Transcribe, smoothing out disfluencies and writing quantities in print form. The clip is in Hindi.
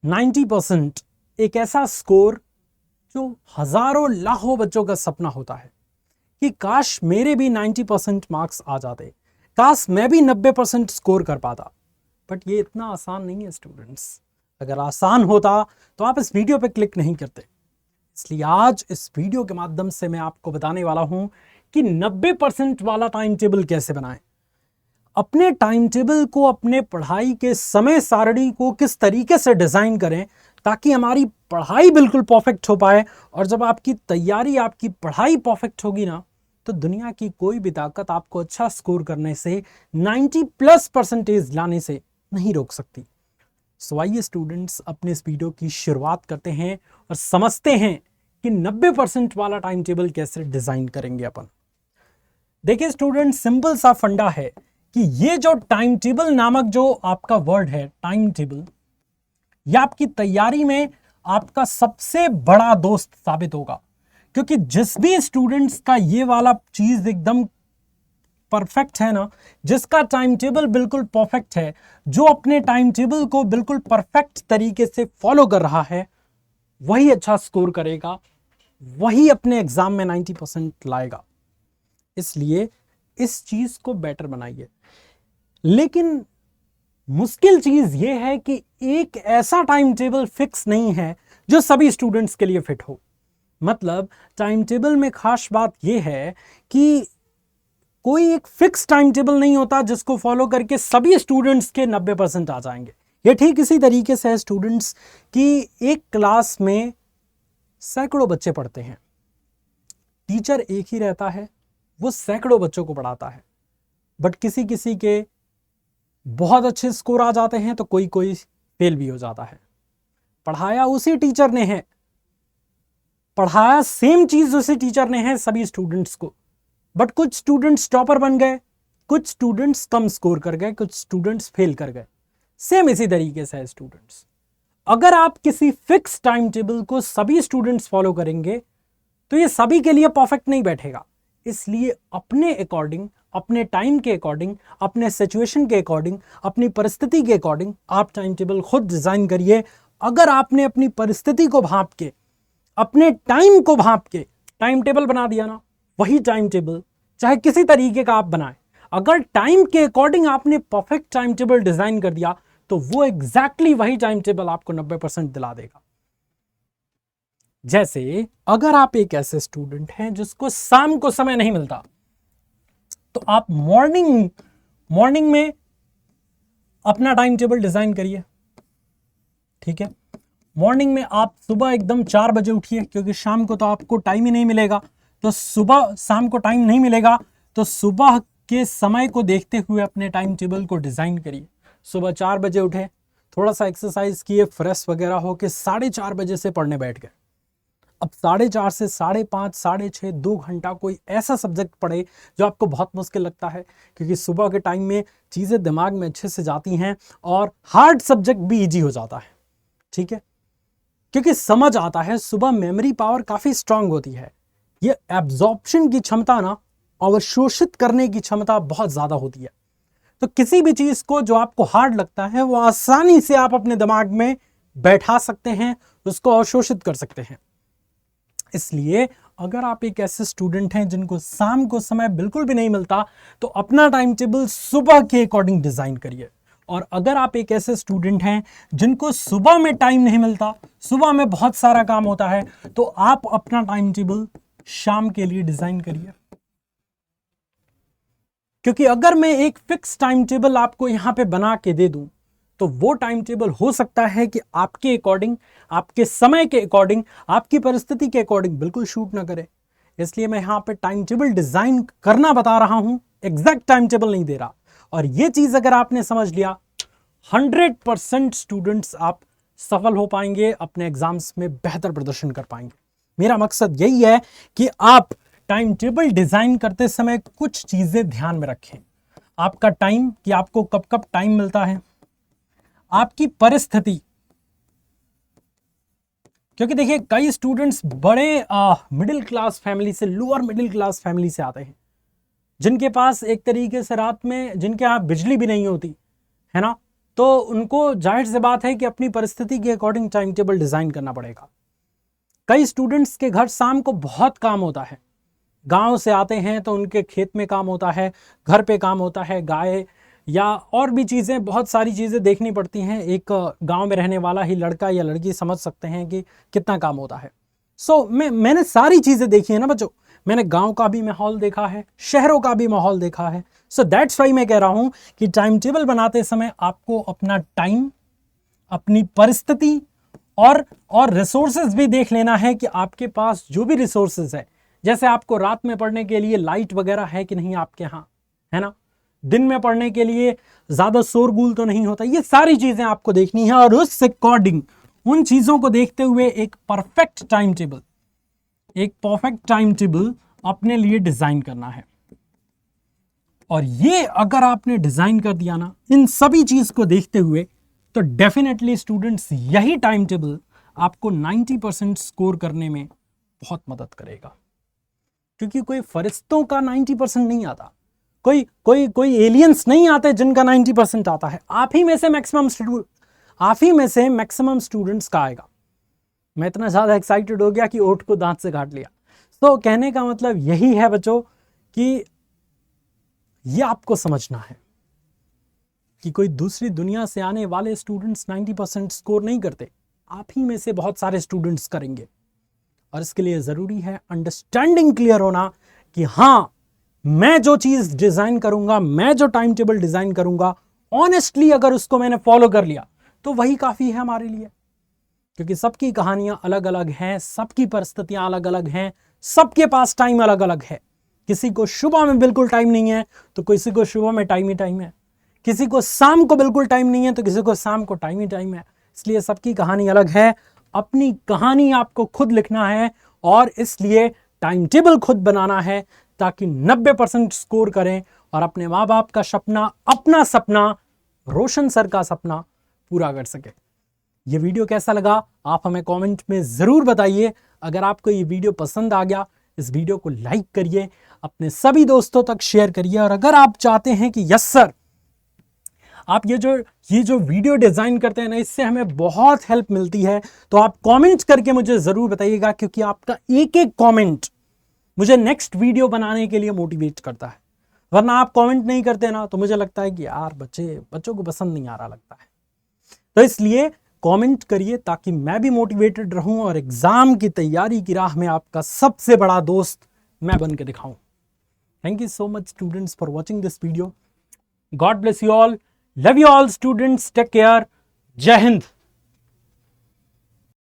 90% एक ऐसा स्कोर जो हजारों लाखों बच्चों का सपना होता है कि काश मेरे भी 90% मार्क्स आ जाते, काश मैं भी 90% स्कोर कर पाता। बट ये इतना आसान नहीं है स्टूडेंट्स। अगर आसान होता तो आप इस वीडियो पे क्लिक नहीं करते। इसलिए आज इस वीडियो के माध्यम से मैं आपको बताने वाला हूं कि 90% वाला टाइम टेबल कैसे बनाएं। अपने टाइम टेबल को, अपने पढ़ाई के समय सारणी को किस तरीके से डिजाइन करें ताकि हमारी पढ़ाई बिल्कुल परफेक्ट हो पाए। और जब आपकी तैयारी, आपकी पढ़ाई परफेक्ट होगी ना, तो दुनिया की कोई भी ताकत आपको अच्छा स्कोर करने से, 90+ % लाने से नहीं रोक सकती। सो आइए स्टूडेंट्स, अपने इस वीडियो की शुरुआत करते हैं और समझते हैं कि 90% वाला टाइम टेबल कैसे डिजाइन करेंगे अपन। देखिए स्टूडेंट, सिंपल सा फंडा है कि ये जो टाइम टेबल नामक जो आपका वर्ड है, टाइम टेबल, यह आपकी तैयारी में आपका सबसे बड़ा दोस्त साबित होगा। क्योंकि जिस भी स्टूडेंट्स का ये वाला चीज एकदम परफेक्ट है ना, जिसका टाइम टेबल बिल्कुल परफेक्ट है, जो अपने टाइम टेबल को बिल्कुल परफेक्ट तरीके से फॉलो कर रहा है, वही अच्छा स्कोर करेगा, वही अपने एग्जाम में 90% लाएगा। इसलिए इस चीज को बेटर बनाइए। लेकिन मुश्किल चीज यह है कि एक ऐसा टाइम टेबल फिक्स नहीं है जो सभी स्टूडेंट्स के लिए फिट हो। मतलब टाइम टेबल में खास बात यह है कि कोई एक फिक्स टाइम टेबल नहीं होता जिसको फॉलो करके सभी स्टूडेंट्स के 90% आ जाएंगे। ये ठीक इसी तरीके से है स्टूडेंट्स कि एक क्लास में सैकड़ों बच्चे पढ़ते हैं, टीचर एक ही रहता है, वो सैकड़ों बच्चों को पढ़ाता है। बट किसी किसी के बहुत अच्छे स्कोर आ जाते हैं तो कोई कोई फेल भी हो जाता है। पढ़ाया उसी टीचर ने है, पढ़ाया सेम चीज उसी टीचर ने है सभी स्टूडेंट्स को, बट कुछ स्टूडेंट्स टॉपर बन गए, कुछ स्टूडेंट्स कम स्कोर कर गए, कुछ स्टूडेंट्स फेल कर गए। सेम इसी तरीके से है स्टूडेंट्स। अगर आप किसी फिक्स टाइम टेबल को सभी स्टूडेंट्स फॉलो करेंगे तो ये सभी के लिए परफेक्ट नहीं बैठेगा। इसलिए अपने अकॉर्डिंग, अपने टाइम के अकॉर्डिंग, अपने सिचुएशन के अकॉर्डिंग, अपनी परिस्थिति के अकॉर्डिंग आप टाइम टेबल खुद डिजाइन करिए। अगर आपने अपनी परिस्थिति को भांप के, अपने टाइम को भांप के टाइम टेबल बना दिया ना, वही टाइम टेबल चाहे किसी तरीके का आप बनाएं, अगर टाइम के अकॉर्डिंग आपने परफेक्ट टाइम टेबल डिजाइन कर दिया तो वो एग्जैक्टली वही टाइम टेबल आपको 90% दिला देगा। जैसे अगर आप एक ऐसे स्टूडेंट हैं जिसको शाम को समय नहीं मिलता, तो आप मॉर्निंग में अपना टाइम टेबल डिजाइन करिए। ठीक है, मॉर्निंग में आप सुबह एकदम 4 बजे उठिए, क्योंकि शाम को तो आपको टाइम ही नहीं मिलेगा। तो सुबह, शाम को टाइम नहीं मिलेगा तो सुबह के समय को देखते हुए अपने टाइम टेबल को डिजाइन करिए। सुबह 4 बजे उठे, थोड़ा सा एक्सरसाइज किए, फ्रेश वगैरह होके 4:30 बजे से पढ़ने बैठ गए। अब 4:30 से 5:30, 6:30, 2 घंटा कोई ऐसा सब्जेक्ट पढ़े जो आपको बहुत मुश्किल लगता है, क्योंकि सुबह के टाइम में चीजें दिमाग में अच्छे से जाती हैं और हार्ड सब्जेक्ट भी इजी हो जाता है। ठीक है, क्योंकि समझ आता है, सुबह मेमोरी पावर काफी स्ट्रांग होती है। ये एब्जॉर्प्शन की क्षमता ना, अवशोषित करने की क्षमता बहुत ज्यादा होती है। तो किसी भी चीज को जो आपको हार्ड लगता है वो आसानी से आप अपने दिमाग में बैठा सकते हैं, उसको अवशोषित कर सकते हैं। इसलिए अगर आप एक ऐसे स्टूडेंट हैं जिनको शाम को समय बिल्कुल भी नहीं मिलता, तो अपना टाइम टेबल सुबह के अकॉर्डिंग डिजाइन करिए। और अगर आप एक ऐसे स्टूडेंट हैं जिनको सुबह में टाइम नहीं मिलता, सुबह में बहुत सारा काम होता है, तो आप अपना टाइम टेबल शाम के लिए डिजाइन करिए। क्योंकि अगर मैं एक फिक्स टाइम टेबल आपको यहां पे बना के दे दूं, तो वो टाइम टेबल हो सकता है कि आपके अकॉर्डिंग, आपके समय के अकॉर्डिंग, आपकी परिस्थिति के अकॉर्डिंग बिल्कुल शूट ना करे। इसलिए मैं यहां पे टाइम टेबल डिजाइन करना बता रहा हूं, एग्जैक्ट टाइम टेबल नहीं दे रहा। और ये चीज अगर आपने समझ लिया, 100% स्टूडेंट्स आप सफल हो पाएंगे, अपने एग्जाम्स में बेहतर प्रदर्शन कर पाएंगे। मेरा मकसद यही है कि आप टाइम टेबल डिजाइन करते समय कुछ चीजें ध्यान में रखें। आपका टाइम, कि आपको कब कब टाइम मिलता है, आपकी परिस्थिति, क्योंकि देखिए कई स्टूडेंट्स बड़े मिडिल क्लास फैमिली से, लोअर मिडिल क्लास फैमिली से आते हैं, जिनके पास एक तरीके से रात में, जिनके यहाँ बिजली भी नहीं होती है ना, तो उनको जाहिर सी बात है कि अपनी परिस्थिति के अकॉर्डिंग टाइम टेबल डिजाइन करना पड़ेगा। कई स्टूडेंट्स के घर शाम को बहुत काम होता है, गांव से आते हैं तो उनके खेत में काम होता है, घर पे काम होता है, गाय या और भी चीज़ें, बहुत सारी चीज़ें देखनी पड़ती हैं। एक गांव में रहने वाला ही लड़का या लड़की समझ सकते हैं कि कितना काम होता है। मैंने सारी चीज़ें देखी है ना बच्चों, मैंने गांव का भी माहौल देखा है, शहरों का भी माहौल देखा है। दैट्स वाई मैं कह रहा हूं कि टाइम टेबल बनाते समय आपको अपना टाइम, अपनी परिस्थिति और रिसोर्सेज भी देख लेना है कि आपके पास जो भी रिसोर्सेज है, जैसे आपको रात में पढ़ने के लिए लाइट वगैरह है कि नहीं आपके यहाँ, है ना, दिन में पढ़ने के लिए ज्यादा शोरगुल तो नहीं होता, ये सारी चीजें आपको देखनी है और उस अकॉर्डिंग उन चीजों को देखते हुए एक परफेक्ट टाइम टेबल अपने लिए डिजाइन करना है। और ये अगर आपने डिजाइन कर दिया ना इन सभी चीज को देखते हुए, तो डेफिनेटली स्टूडेंट्स यही टाइम टेबल आपको 90% स्कोर करने में बहुत मदद करेगा। क्योंकि कोई फरिश्तों का 90% नहीं आता, कोई एलियंस नहीं आते जिनका 90% आता है। आप ही में से मैक्सिमम स्टूडेंट्स का आएगा। मैं इतना ज्यादा एक्साइटेड हो गया कि ओठ को दांत से काट लिया। तो कहने का मतलब यही है बच्चों कि ये आपको समझना है कि कोई दूसरी दुनिया से आने वाले स्टूडेंट्स 90% स्कोर नहीं करते, आप ही में से बहुत सारे स्टूडेंट्स करेंगे। और इसके लिए जरूरी है अंडरस्टैंडिंग क्लियर होना कि हाँ, मैं जो चीज डिजाइन करूंगा, मैं जो टाइम टेबल डिजाइन करूंगा, ऑनेस्टली अगर उसको मैंने फॉलो कर लिया तो वही काफी है हमारे लिए। क्योंकि सबकी कहानियां अलग अलग हैं, सबकी परिस्थितियां अलग अलग हैं, सबके पास टाइम अलग अलग है। किसी को सुबह में बिल्कुल टाइम नहीं है तो किसी को सुबह में टाइम ही टाइम है, किसी को शाम को बिल्कुल टाइम नहीं है तो किसी को शाम को टाइम ही टाइम है। इसलिए सबकी कहानी अलग है, अपनी कहानी आपको खुद लिखना है और इसलिए टाइम टेबल खुद बनाना है ताकि 90% स्कोर करें और अपने माँ बाप का सपना, अपना सपना, रोशन सर का सपना पूरा कर सके। ये वीडियो कैसा लगा आप हमें कमेंट में जरूर बताइए। अगर आपको ये वीडियो पसंद आ गया, इस वीडियो को लाइक करिए, अपने सभी दोस्तों तक शेयर करिए। और अगर आप चाहते हैं कि यस सर, आप ये जो वीडियो डिजाइन करते हैं ना, इससे हमें बहुत हेल्प मिलती है, तो आप कमेंट्स करके मुझे जरूर बताइएगा। क्योंकि आपका एक एक कमेंट मुझे नेक्स्ट वीडियो बनाने के लिए मोटिवेट करता है। वरना आप कमेंट नहीं करते ना तो मुझे लगता है कि यार बच्चों को पसंद नहीं आ रहा लगता है। तो इसलिए कमेंट करिए ताकि मैं भी मोटिवेटेड रहूं और एग्जाम की तैयारी की राह में आपका सबसे बड़ा दोस्त मैं बन के दिखाऊं। Thank you so much students for watching this video. God bless you all, love you all students, take care, जय हिंद।